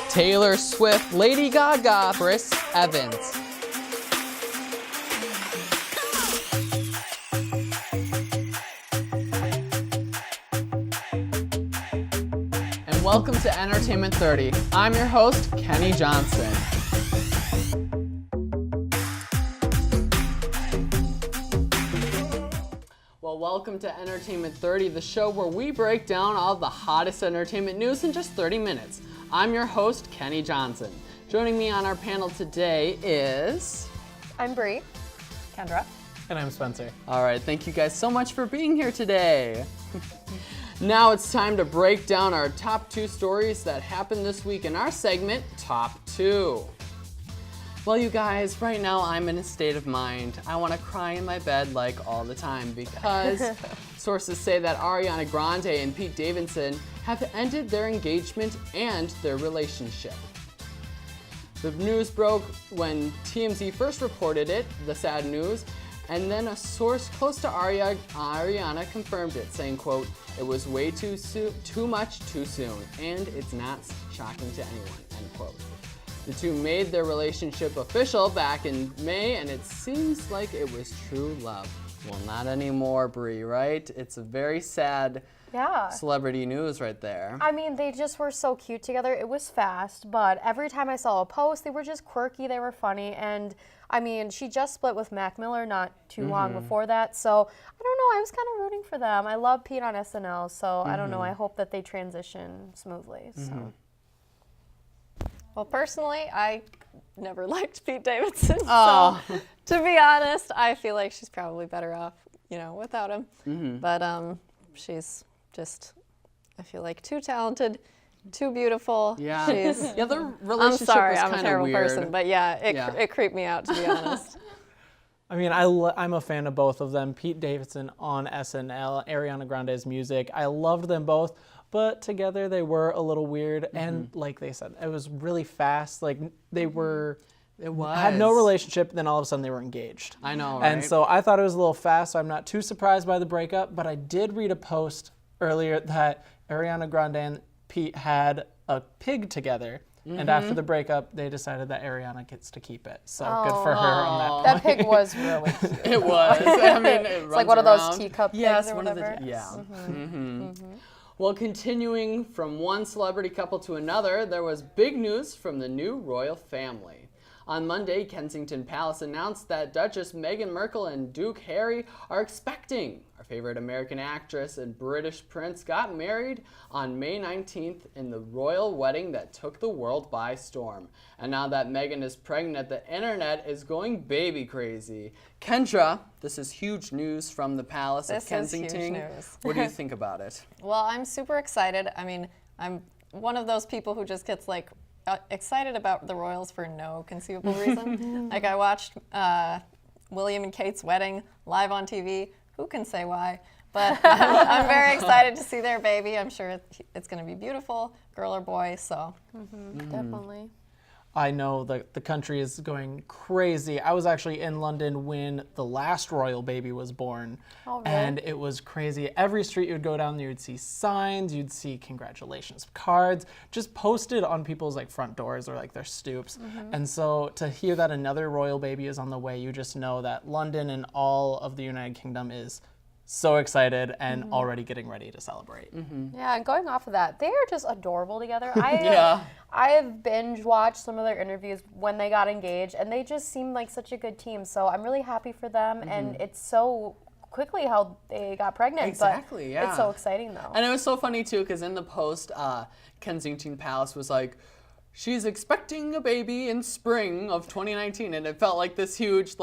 Taylor Swift, Lady Gaga, Chris Evans. And welcome to Entertainment 30. I'm your host, Kenny Johnson. Well, welcome to Entertainment 30, the show where we break down all the hottest entertainment news in just 30 minutes. I'm your host, Kenny Johnson. Joining me on our panel today is... I'm Bree. Kendra. And I'm Spencer. All right, thank you guys so much for being here today. Now it's time to break down our top 2 stories that happened this week in our segment, Top 2. Well, you guys, right now I'm in a state of mind. I want to cry in my bed like all the time because sources say that Ariana Grande and Pete Davidson have ended their engagement and their relationship. The news broke when TMZ first reported it, the sad news, and then a source close to Ariana confirmed it, saying, quote, "It was way too much too soon, and it's not shocking to anyone," end quote. The two made their relationship official back in May, and it seems like it was true love. Well, not anymore, Bree, right? It's a very sad celebrity news right there. I mean, they just were so cute together. It was fast, but every time I saw a post, they were just quirky, they were funny, and I mean, she just split with Mac Miller not too long before that, so I don't know, I was kind of rooting for them. I love Pete on SNL, so I don't know, I hope that they transition smoothly, so. Well, personally, I never liked Pete Davidson. So, to be honest, I feel like she's probably better off, without him. But she's just, I feel like, too talented, too beautiful. Yeah. She's, The relationship I'm sorry, was I'm a kinda terrible weird. person, but it creeped me out, to be honest. I mean, I'm a fan of both of them. Pete Davidson on SNL, Ariana Grande's music. I loved them both, but together they were a little weird. And like they said, it was really fast. Like they were... had no relationship, then all of a sudden they were engaged. I know, right? And so I thought it was a little fast, so I'm not too surprised by the breakup, but I did read a post earlier that Ariana Grande and Pete had a pig together, and after the breakup, they decided that Ariana gets to keep it. So good for her on that That pig was really cute. It was. I mean, It's like one of those teacup pigs or one of whatever. Well, continuing from one celebrity couple to another, there was big news from the new royal family. On Monday, Kensington Palace announced that Duchess Meghan Markle and Duke Harry are expecting. Our favorite American actress and British prince got married on May 19th in the royal wedding that took the world by storm. And now that Meghan is pregnant, the internet is going baby crazy. Kendra, this is huge news from the Palace of Kensington. This is huge news. What do you think about it? Well, I'm super excited. I mean, I'm one of those people who just gets excited about the royals for no conceivable reason. Like I watched William and Kate's wedding live on TV. Who can say why? But I'm very excited to see their baby. I'm sure it's going to be beautiful, girl or boy. So Definitely. I know that the country is going crazy. I was actually in London when the last royal baby was born. Oh, really? And it was crazy. Every street you would go down, you would see signs, you'd see congratulations cards, just posted on people's front doors or their stoops. And so to hear that another royal baby is on the way, you just know that London and all of the United Kingdom is so excited and already getting ready to celebrate. Yeah, and going off of that, they are just adorable together. I have binge watched some of their interviews when they got engaged, and they just seem like such a good team. So I'm really happy for them, and it's so quickly how they got pregnant. Exactly, but it's so exciting though. And it was so funny too, because in the post, Kensington Palace was like, she's expecting a baby in spring of 2019, and it felt like this huge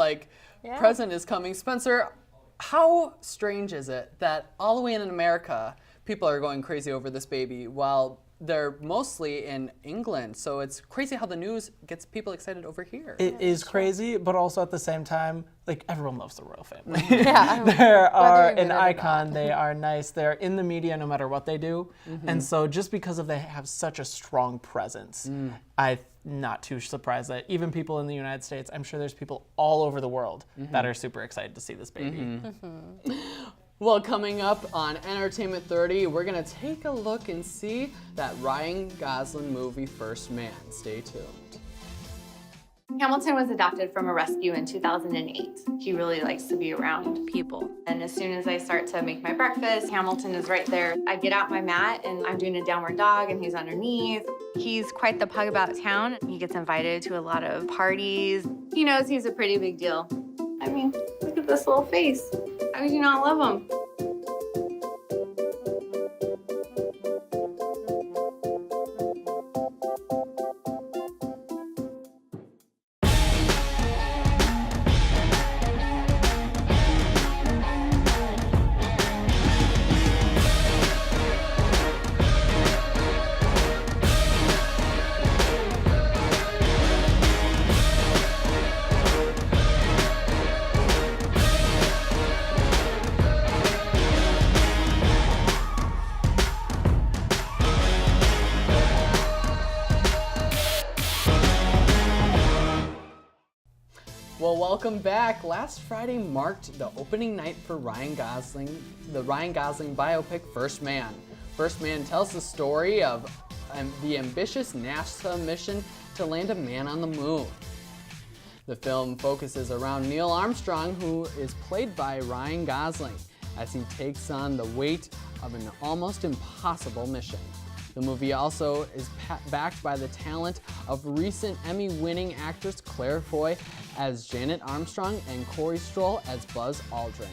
present is coming. Spencer, how strange is it that all the way in America, people are going crazy over this baby while they're mostly in England? So it's crazy how the news gets people excited over here. It is crazy, but also at the same time, everyone loves the royal family. Yeah. They are you an admit it or icon. not. They are nice. They're in the media no matter what they do. And so just because they have such a strong presence, I'm not too surprised that even people in the United States, I'm sure there's people all over the world that are super excited to see this baby. Well, coming up on Entertainment 30, we're going to take a look and see that Ryan Gosling movie First Man. Stay tuned. Hamilton was adopted from a rescue in 2008. He really likes to be around people. And as soon as I start to make my breakfast, Hamilton is right there. I get out my mat and I'm doing a downward dog and he's underneath. He's quite the pug about town. He gets invited to a lot of parties. He knows he's a pretty big deal. I mean, look at this little face. How could you not love him? Well, welcome back. Last Friday marked the opening night for the Ryan Gosling biopic First Man. First Man tells the story of the ambitious NASA mission to land a man on the moon. The film focuses around Neil Armstrong, who is played by Ryan Gosling, as he takes on the weight of an almost impossible mission. The movie also is backed by the talent of recent Emmy-winning actors Claire Foy as Janet Armstrong and Corey Stoll as Buzz Aldrin.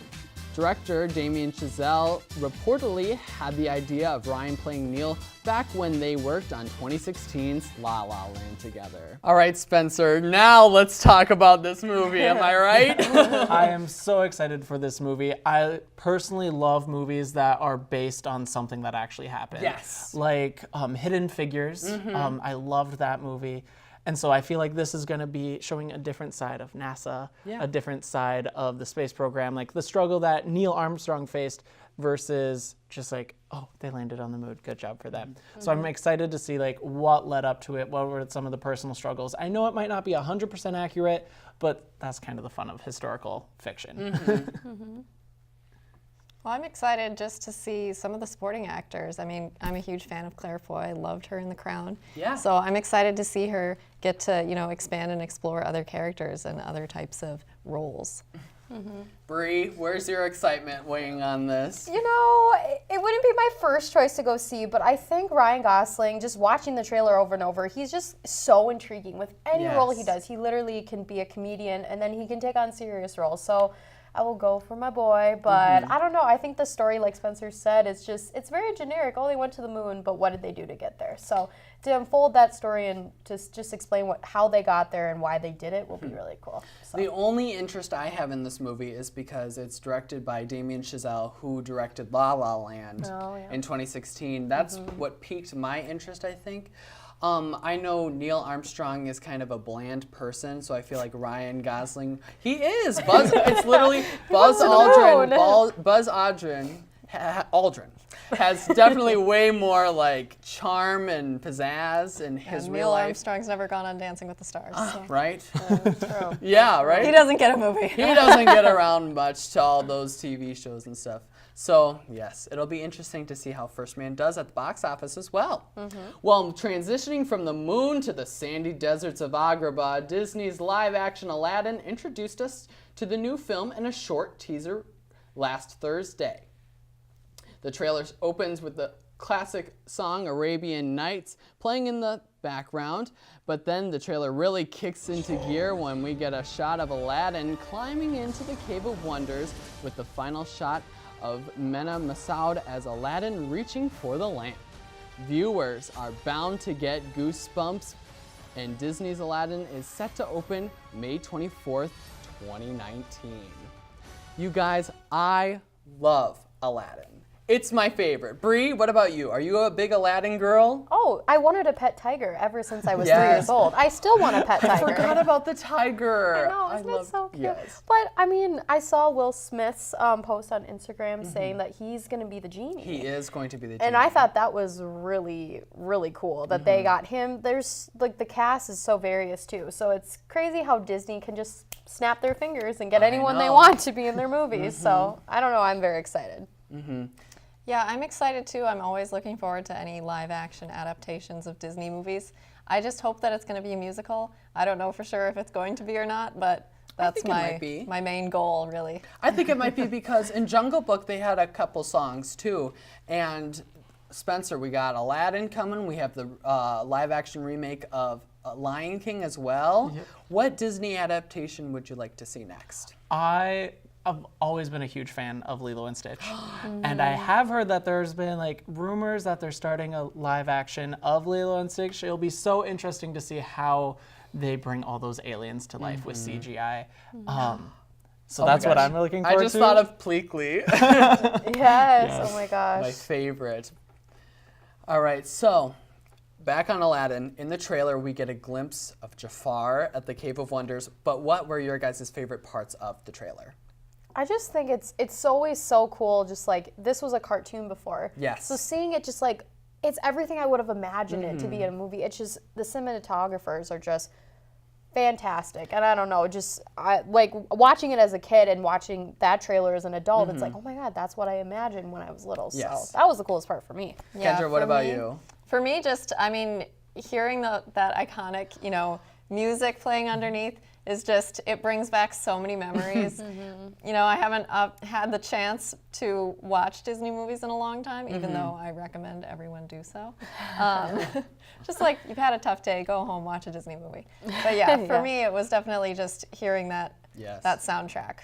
Director Damien Chazelle reportedly had the idea of Ryan playing Neil back when they worked on 2016's La La Land together. All right, Spencer, now let's talk about this movie, am I right? I am so excited for this movie. I personally love movies that are based on something that actually happened. Yes. Like Hidden Figures. I loved that movie. And so I feel like this is going to be showing a different side of NASA, a different side of the space program, like the struggle that Neil Armstrong faced versus just like, oh, they landed on the moon, good job for them. So I'm excited to see like what led up to it, what were some of the personal struggles. I know it might not be 100% accurate, but that's kind of the fun of historical fiction. Well, I'm excited just to see some of the supporting actors. I mean, I'm a huge fan of Claire Foy. I loved her in The Crown. Yeah. So I'm excited to see her get to, expand and explore other characters and other types of roles. Bree, where's your excitement weighing on this? You know, it wouldn't be my first choice to go see, but I think Ryan Gosling, just watching the trailer over and over, he's just so intriguing with any role he does. He literally can be a comedian and then he can take on serious roles. So I will go for my boy, but I don't know. I think the story, like Spencer said, it's very generic. Oh, they went to the moon, but what did they do to get there? So to unfold that story and to just explain how they got there and why they did it will be really cool. So. The only interest I have in this movie is because it's directed by Damien Chazelle, who directed La La Land in 2016. That's what piqued my interest, I think. I know Neil Armstrong is kind of a bland person, so I feel like Ryan Gosling, he is. It's literally Buzz Aldrin. Buzz Aldrin has definitely way more like charm and pizzazz in his real Neil life. Armstrong's never gone on Dancing with the Stars. So. Right? True. Yeah, right? He doesn't get a movie. He doesn't get around much to all those TV shows and stuff. So, yes, it'll be interesting to see how First Man does at the box office as well. Well, transitioning from the moon to the sandy deserts of Agrabah, Disney's live-action Aladdin introduced us to the new film in a short teaser last Thursday. The trailer opens with the classic song Arabian Nights playing in the background, but then the trailer really kicks into gear when we get a shot of Aladdin climbing into the Cave of Wonders with the final shot of Mena Massoud as Aladdin reaching for the lamp. Viewers are bound to get goosebumps, and Disney's Aladdin is set to open May 24th, 2019. You guys, I love Aladdin. It's my favorite. Bree, what about you? Are you a big Aladdin girl? Oh, I wanted a pet tiger ever since I was 3 Yes. years old. I still want a pet tiger. I forgot about the tiger. I know, isn't it so cute? Yes. But I mean, I saw Will Smith's post on Instagram saying that he's going to be the genie. He is going to be the And genie. I thought that was really, really cool that they got him. There's like the cast is so various too. So it's crazy how Disney can just snap their fingers and get anyone they know. want to be in their movies. So I don't know. I'm very excited. Yeah, I'm excited too. I'm always looking forward to any live action adaptations of Disney movies. I just hope that it's going to be a musical. I don't know for sure if it's going to be or not, but that's think it might be. my main goal, really. I think it might be because in Jungle Book they had a couple songs too, and Spencer, we got Aladdin coming. We have the live action remake of Lion King as well. Yep. What Disney adaptation would you like to see next? I've always been a huge fan of Lilo and Stitch. And I have heard that there's been like rumors that they're starting a live action of Lilo and Stitch. It'll be so interesting to see how they bring all those aliens to life with CGI. So that's what gosh. I'm looking forward to. I just thought of Pleakley, Yes. Oh my gosh. my favorite. All right, so back on Aladdin. In the trailer, we get a glimpse of Jafar at the Cave of Wonders. But what were your guys' favorite parts of the trailer? I just think it's always so cool. Just like this was a cartoon before. Yes. So seeing it just like it's everything I would have imagined it to be in a movie. It's just the cinematographers are just fantastic, and I don't know, just like watching it as a kid and watching that trailer as an adult. It's like, oh my god, that's what I imagined when I was little. Yes. So that was the coolest part for me. Yeah, Kendra, what for about me- you? For me, just, I mean, hearing that iconic, music playing underneath is just, it brings back so many memories. I haven't had the chance to watch Disney movies in a long time, even though I recommend everyone do so. Just like, you've had a tough day, go home, watch a Disney movie. But yeah, for Yeah. me, it was definitely just hearing that soundtrack.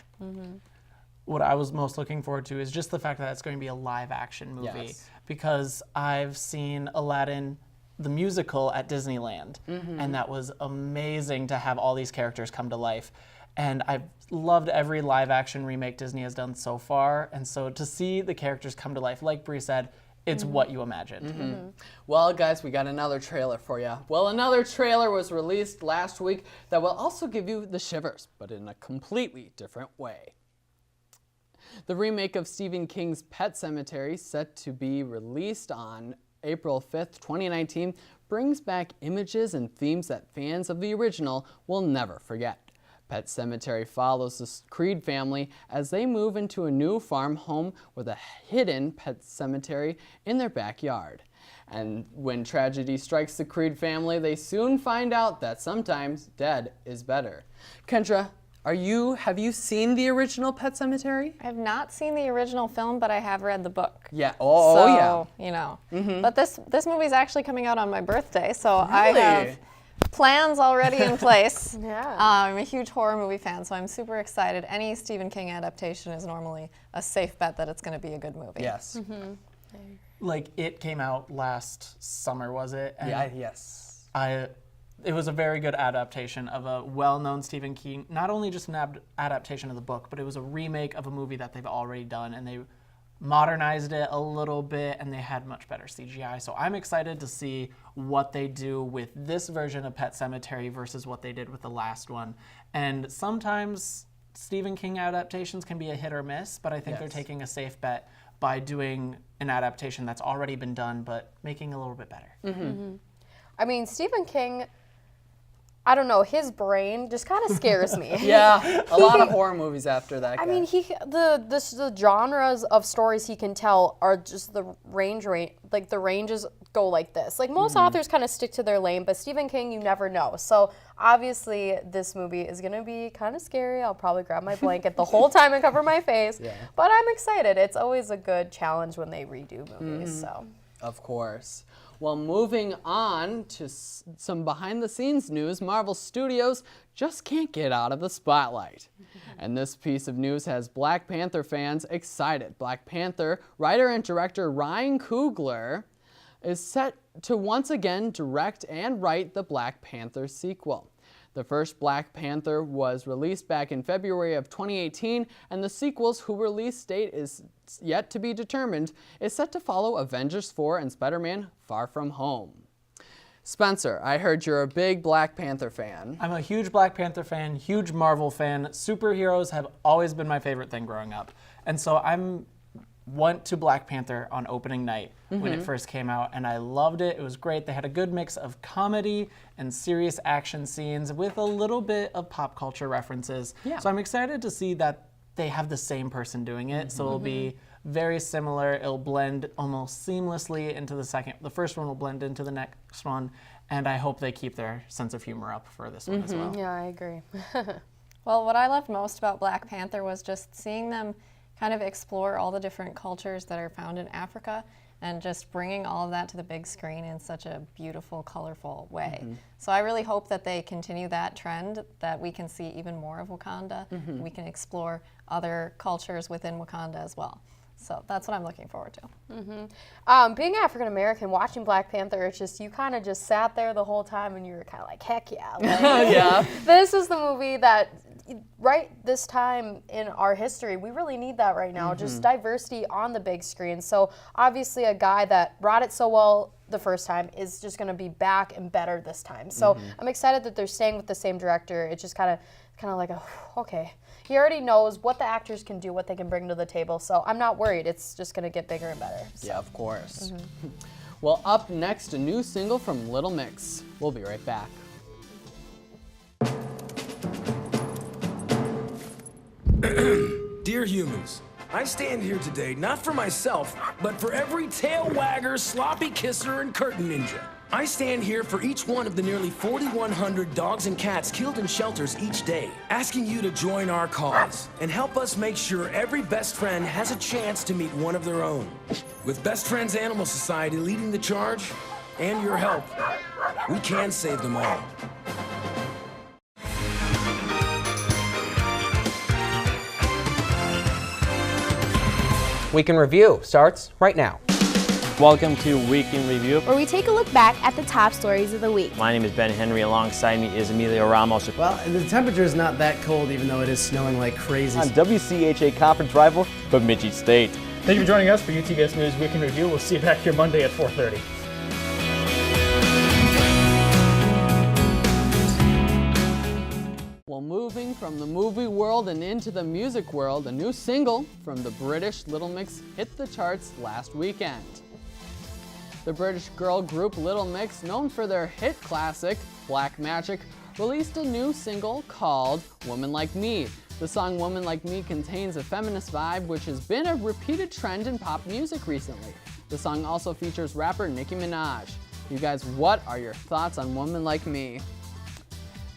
What I was most looking forward to is just the fact that it's going to be a live action movie. Yes. Because I've seen Aladdin the musical at Disneyland, and that was amazing to have all these characters come to life. And I've loved every live action remake Disney has done so far, and so to see the characters come to life, like Bree said, it's what you imagined. Well, guys, we got another trailer for you. Well, another trailer was released last week that will also give you the shivers, but in a completely different way. The remake of Stephen King's Pet Sematary, set to be released on April 5th, 2019, brings back images and themes that fans of the original will never forget. Pet Sematary follows the Creed family as they move into a new farm home with a hidden pet cemetery in their backyard. And when tragedy strikes the Creed family, they soon find out that sometimes dead is better. Kendra, have you seen the original Pet Sematary? I have not seen the original film, but I have read the book. Yeah. So, But this movie is actually coming out on my birthday, so I have plans already in place. Yeah. I'm a huge horror movie fan, so I'm super excited. Any Stephen King adaptation is normally a safe bet that it's going to be a good movie. Yes. Like, it came out last summer, was it? And Yeah. Yes. it was a very good adaptation of a well-known Stephen King, not only just an adaptation of the book, but it was a remake of a movie that they've already done, and they modernized it a little bit, and they had much better CGI. So I'm excited to see what they do with this version of Pet Sematary versus what they did with the last one. And sometimes Stephen King adaptations can be a hit or miss, but I think they're taking a safe bet by doing an adaptation that's already been done, but making it a little bit better. I mean, Stephen King, I don't know, his brain just kind of scares me. Yeah, a lot of horror movies after that guy. I mean, the genres of stories he can tell are just the ranges go like this. Like most authors kind of stick to their lane, but Stephen King, you never know. So obviously, this movie is gonna be kind of scary. I'll probably grab my blanket the whole time and cover my face. Yeah. But I'm excited. It's always a good challenge when they redo movies. So. Of course. Well, moving on to some behind-the-scenes news, Marvel Studios just can't get out of the spotlight. And this piece of news has Black Panther fans excited. Black Panther writer and director Ryan Coogler is set to once again direct and write the Black Panther sequel. The first Black Panther was released back in February of 2018, and the sequel's who release date is yet to be determined, is set to follow Avengers 4 and Spider-Man Far From Home. Spencer, I heard you're a big Black Panther fan. I'm a huge Black Panther fan, huge Marvel fan. Superheroes have always been my favorite thing growing up. And so went to Black Panther on opening night when it first came out, and I loved it. It was great. They had a good mix of comedy and serious action scenes with a little bit of pop culture references. Yeah. So I'm excited to see that they have the same person doing it, so it'll be very similar. It'll blend almost seamlessly into the first one will blend into the next one, and I hope they keep their sense of humor up for this one as well. Yeah, I agree. Well, what I loved most about Black Panther was just seeing them kind of explore all the different cultures that are found in Africa and just bringing all of that to the big screen in such a beautiful, colorful way. So I really hope that they continue that trend, that we can see even more of Wakanda. We can explore other cultures within Wakanda as well. So that's what I'm looking forward to. Being African American, watching Black Panther, it's just, you kind of just sat there the whole time and you were kind of like, heck yeah. Like, Yeah. This is the movie that, right this time in our history, we really need that right now. Just diversity on the big screen. So obviously a guy that brought it so well the first time is just going to be back and better this time. So I'm excited that they're staying with the same director. It's just kind of like, okay. He already knows what the actors can do, what they can bring to the table. So I'm not worried. It's just going to get bigger and better. So. Yeah, of course. Well, up next, a new single from Little Mix. We'll be right back. Dear humans, I stand here today not for myself, but for every tail wagger, sloppy kisser, and curtain ninja. I stand here for each one of the nearly 4,100 dogs and cats killed in shelters each day, asking you to join our cause and help us make sure every best friend has a chance to meet one of their own. With Best Friends Animal Society leading the charge, and your help, we can save them all. Week in Review starts right now. Welcome to Week in Review. Where we take a look back at the top stories of the week. My name is Ben Henry. Alongside me is Emilio Ramos. Well, the temperature is not that cold, even though it is snowing like crazy. On WCHA conference rival, Bemidji State. Thank you for joining us for UTVS News Week in Review. We'll see you back here Monday at 4:30. Well, moving from the movie world and into the music world, a new single from the British Little Mix hit the charts last weekend. The British girl group Little Mix, known for their hit classic, Black Magic, released a new single called Woman Like Me. The song Woman Like Me contains a feminist vibe, which has been a repeated trend in pop music recently. The song also features rapper Nicki Minaj. You guys, what are your thoughts on Woman Like Me?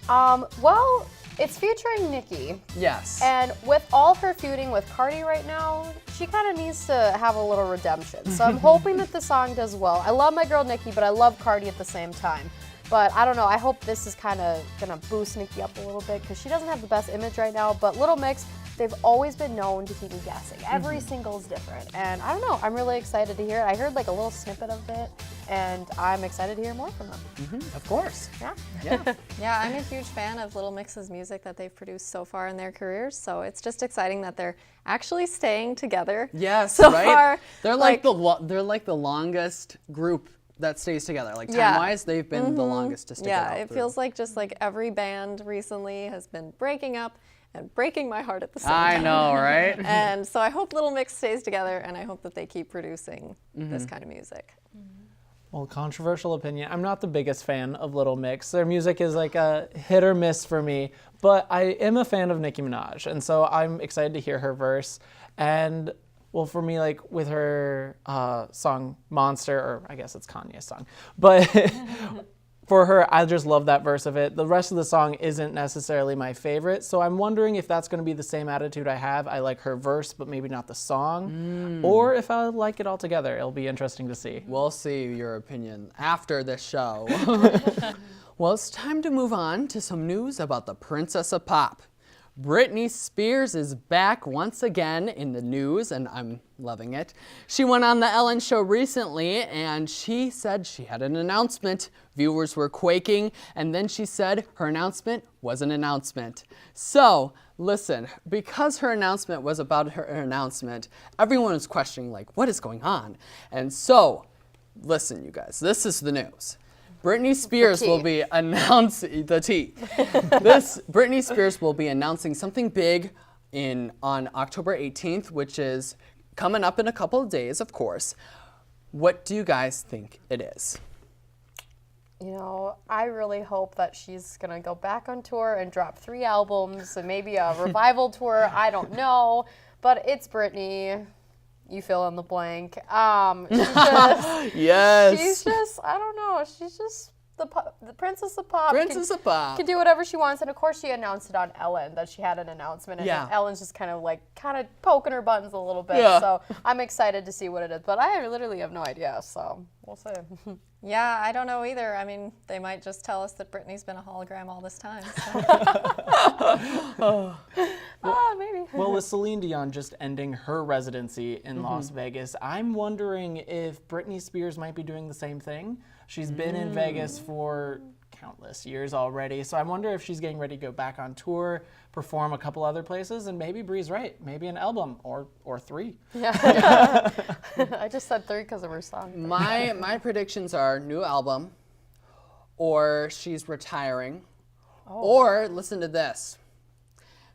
Well, it's featuring Nicki. Yes. And with all her feuding with Cardi right now, she kind of needs to have a little redemption. So I'm hoping that the song does well. I love my girl Nicki, but I love Cardi at the same time. But I don't know, I hope this is kind of gonna boost Nicki up a little bit because she doesn't have the best image right now. But Little Mix, they've always been known to keep me guessing. Every single is different. And I don't know, I'm really excited to hear it. I heard like a little snippet of it, and I'm excited to hear more from them. Of course. Yeah. Yeah, I'm a huge fan of Little Mix's music that they've produced so far in their careers. So it's just exciting that they're actually staying together. Yes, so right? far. They're like the longest group that stays together. Like time-wise, they've been the longest to stick it out it through. feels like just like every band recently has been breaking up and breaking my heart at the same I time. know, right? And so I hope Little Mix stays together, and I hope that they keep producing this kind of music. Well, controversial opinion. I'm not the biggest fan of Little Mix. Their music is like a hit or miss for me, but I am a fan of Nicki Minaj, and so I'm excited to hear her verse. And well, for me, like with her song Monster, or I guess it's Kanye's song, but for her, I just love that verse of it. The rest of the song isn't necessarily my favorite, so I'm wondering if that's going to be the same attitude I have. I like her verse, but maybe not the song, or if I like it all together. It'll be interesting to see. We'll see your opinion after this show. Well, it's time to move on to some news about the Princess of Pop. Britney Spears is back once again in the news, and I'm loving it. She went on the Ellen Show recently, and she said she had an announcement. Viewers were quaking, and then she said her announcement was an announcement. So, listen, because her announcement was about her announcement, everyone was questioning, like, what is going on? And so, listen, you guys, this is the news. Britney Spears will be announcing Britney Spears will be announcing something big on October 18th, which is coming up in a couple of days, of course. What do you guys think it is? You know, I really hope that she's gonna go back on tour and drop 3 albums and maybe a revival tour. I don't know, but it's Britney. You fill in the blank. Yes. She's just, I don't know. She's just the princess of pop. Princess of pop. Can do whatever she wants. And of course, she announced it on Ellen that she had an announcement. And Ellen's just kind of poking her buttons a little bit. Yeah. So I'm excited to see what it is. But I literally have no idea. So we'll see. Yeah, I don't know either. I mean, they might just tell us that Britney's been a hologram all this time. So. Maybe. Well, with Celine Dion just ending her residency in Las Vegas, I'm wondering if Britney Spears might be doing the same thing. She's been in Vegas for countless years already, so I wonder if she's getting ready to go back on tour, perform a couple other places, and maybe Bree's right, maybe an album or 3. Yeah. I just said 3 because of her song. My predictions are new album, or she's retiring, or listen to this.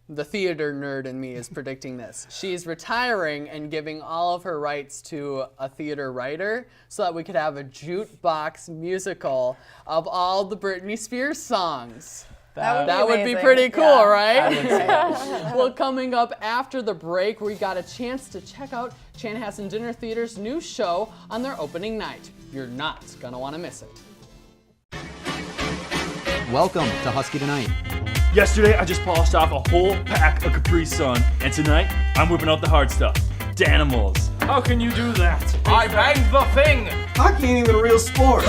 The theater nerd in me is predicting this. She's retiring and giving all of her rights to a theater writer so that we could have a jukebox musical of all the Britney Spears songs. That would be pretty cool, right? Well, coming up after the break, we got a chance to check out Chanhassen Dinner Theater's new show on their opening night. You're not gonna wanna miss it. Welcome to Husky Tonight. Yesterday, I just polished off a whole pack of Capri Sun, and tonight, I'm whipping out the hard stuff. Danimals. How can you do that? I banged the thing! Hockey ain't even a real sport.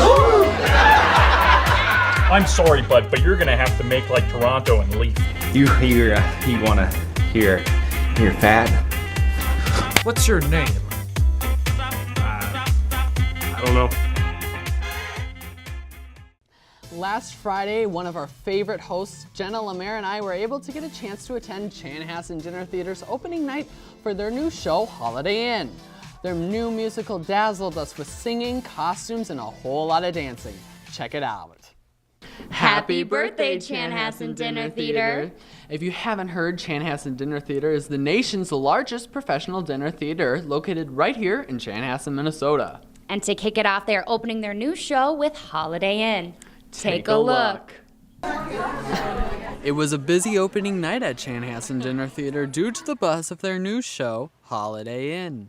I'm sorry, bud, but you're gonna have to make like Toronto and leave. You wanna hear fat? What's your name? I don't know. Last Friday, one of our favorite hosts, Jenna Lemaire, and I were able to get a chance to attend Chanhassen Dinner Theater's opening night for their new show, Holiday Inn. Their new musical dazzled us with singing, costumes, and a whole lot of dancing. Check it out. Happy birthday, Chanhassen Dinner Theater. If you haven't heard, Chanhassen Dinner Theater is the nation's largest professional dinner theater located right here in Chanhassen, Minnesota. And to kick it off, they are opening their new show with Holiday Inn. Take a look. It was a busy opening night at Chanhassen Dinner Theater due to the buzz of their new show, Holiday Inn.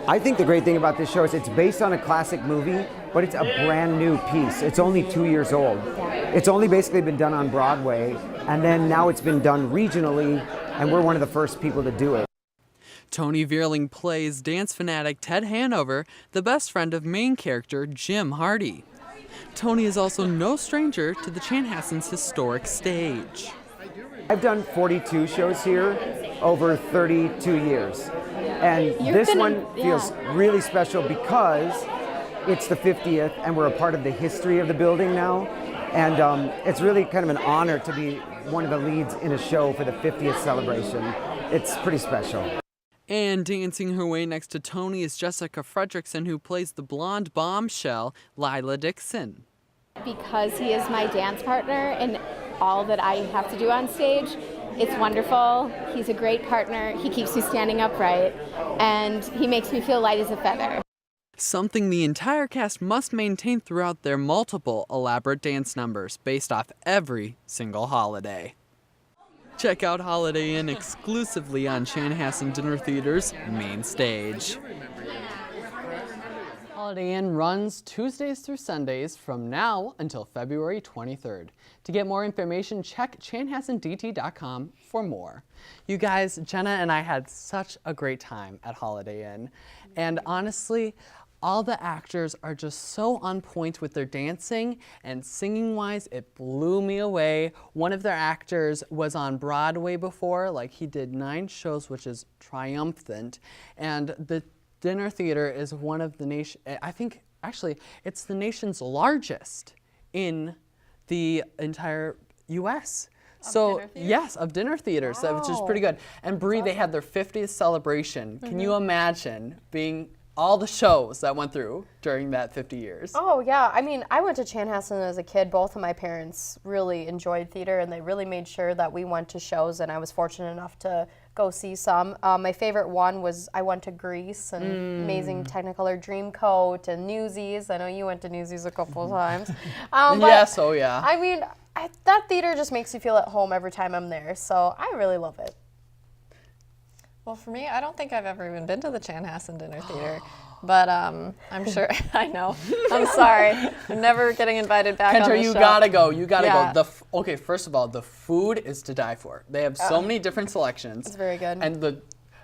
I think the great thing about this show is it's based on a classic movie, but it's a brand new piece. It's only 2 years old. It's only basically been done on Broadway, and then now it's been done regionally, and we're one of the first people to do it. Tony Vierling plays dance fanatic Ted Hanover, the best friend of main character Jim Hardy. Tony is also no stranger to the Chanhassen's historic stage. I've done 42 shows here over 32 years. And this one feels really special because it's the 50th and we're a part of the history of the building now. And it's really kind of an honor to be one of the leads in a show for the 50th celebration. It's pretty special. And dancing her way next to Tony is Jessica Fredrickson, who plays the blonde bombshell, Lila Dixon. Because he is my dance partner in all that I have to do on stage, it's wonderful. He's a great partner. He keeps me standing upright, and he makes me feel light as a feather. Something the entire cast must maintain throughout their multiple elaborate dance numbers based off every single holiday. Check out Holiday Inn exclusively on Chanhassen Dinner Theater's main stage. Holiday Inn runs Tuesdays through Sundays from now until February 23rd. To get more information, check chanhassendt.com for more. You guys, Jenna and I had such a great time at Holiday Inn. And honestly, all the actors are just so on point with their dancing, and singing wise, it blew me away. One of their actors was on Broadway before, like he did 9 shows, which is triumphant. And the dinner theater is one of the nation, I think actually it's the nation's largest in the entire US. So yes, of dinner theaters, so, which is pretty good. And Bree, they had their 50th celebration. Can you imagine being all the shows that went through during that 50 years? Oh yeah, I mean, I went to Chanhassen as a kid. Both of my parents really enjoyed theater, and they really made sure that we went to shows, and I was fortunate enough to go see some. My favorite one was I went to Grease and Amazing Technicolor Dreamcoat and Newsies. I know you went to Newsies a couple of times. Yes, oh yeah. I mean, that theater just makes you feel at home every time I'm there, so I really love it. Well, for me, I don't think I've ever even been to the Chanhassen Dinner Theater, but I'm sure, I know, I'm sorry, I'm never getting invited back on the Kendra, show. you gotta go, you gotta Yeah. go. Okay, first of all, the food is to die for. They have so many different selections. It's very good. And the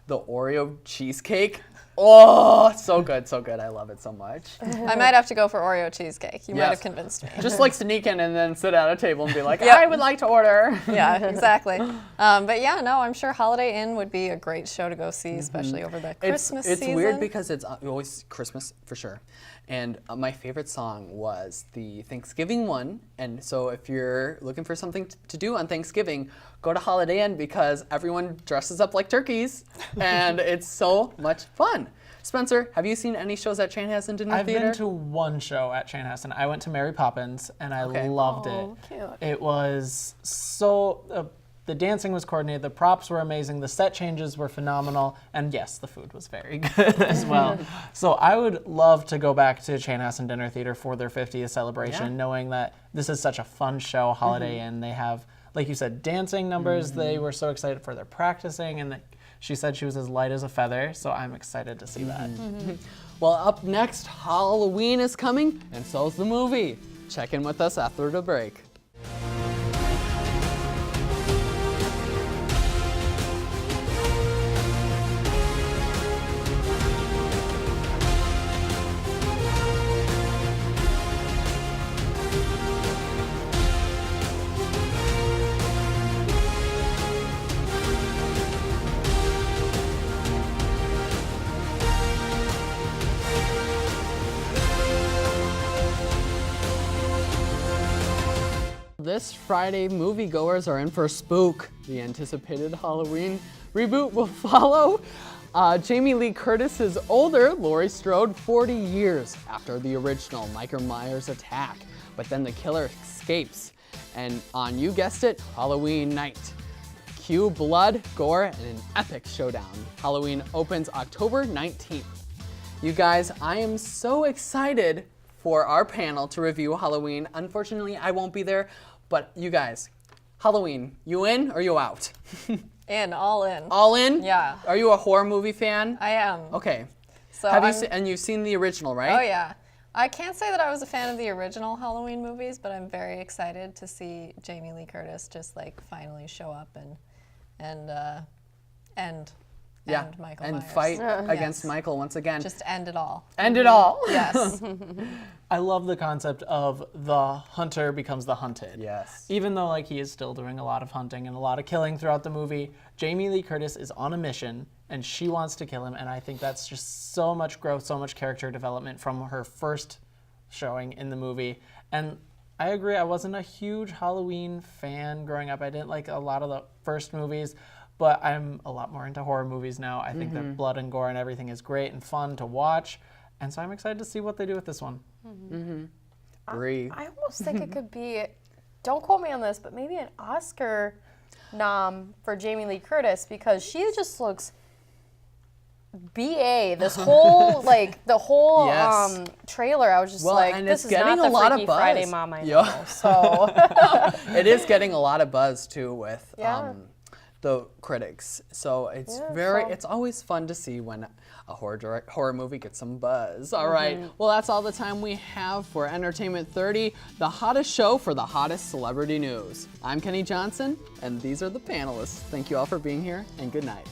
Oreo cheesecake, oh, so good, so good. I love it so much. I might have to go for Oreo cheesecake. You might Yes. have convinced me. Just like sneak in and then sit at a table and be like, Yep. I would like to order. Yeah, exactly. But yeah, no, I'm sure Holiday Inn would be a great show to go see, especially over the Christmas it's season. weird because it's always Christmas for sure. And my favorite song was the Thanksgiving one. And so if you're looking for something to do on Thanksgiving, go to Holiday Inn because everyone dresses up like turkeys and it's so much fun. Spencer, have you seen any shows at Chanhassen Dinner I've Theater? been to one show at Chanhassen. I went to Mary Poppins and I loved it. Cute. It was so, the dancing was coordinated, the props were amazing, the set changes were phenomenal, and yes, the food was very good as well. So I would love to go back to Chanhassen Dinner Theater for their 50th celebration, knowing that this is such a fun show, Holiday Inn. They have, like you said, dancing numbers. They were so excited for their practicing, and she said she was as light as a feather, so I'm excited to see that. Well, up next, Halloween is coming, and so's the movie. Check in with us after the break. This Friday, moviegoers are in for a spook. The anticipated Halloween reboot will follow Jamie Lee Curtis's older Laurie Strode 40 years after the original Michael Myers attack. But then the killer escapes. And on, you guessed it, Halloween night. Cue blood, gore, and an epic showdown. Halloween opens October 19th. You guys, I am so excited for our panel to review Halloween. Unfortunately, I won't be there, but you guys, Halloween, you in or you out? In, all in. All in? Yeah. Are you a horror movie fan? I am. Okay. So Have you and you've seen the original, right? Oh yeah. I can't say that I was a fan of the original Halloween movies, but I'm very excited to see Jamie Lee Curtis just like finally show up and Michael and Myers. fight against Michael once again. Just end it all. End it all. Yes. I love the concept of the hunter becomes the hunted. Yes. Even though like he is still doing a lot of hunting and a lot of killing throughout the movie, Jamie Lee Curtis is on a mission and she wants to kill him, and I think that's just so much growth, so much character development from her first showing in the movie. And I agree, I wasn't a huge Halloween fan growing up. I didn't like a lot of the first movies, but I'm a lot more into horror movies now. I think that blood and gore and everything is great and fun to watch. And so I'm excited to see what they do with this one. Bree. I almost think it could be, don't quote me on this, but maybe an Oscar nom for Jamie Lee Curtis, because she just looks BA. This whole, like, the whole Yes. Trailer, I was just Well, like, and this it's is not getting the a lot of Freaky buzz. Friday mom I know. Yeah. So, It is getting a lot of buzz too with Yeah. the critics. So it's it's always fun to see when a horror movie gets some buzz. All right. Well, that's all the time we have for Entertainment 30, the hottest show for the hottest celebrity news. I'm Kenny Johnson, and these are the panelists. Thank you all for being here, and good night.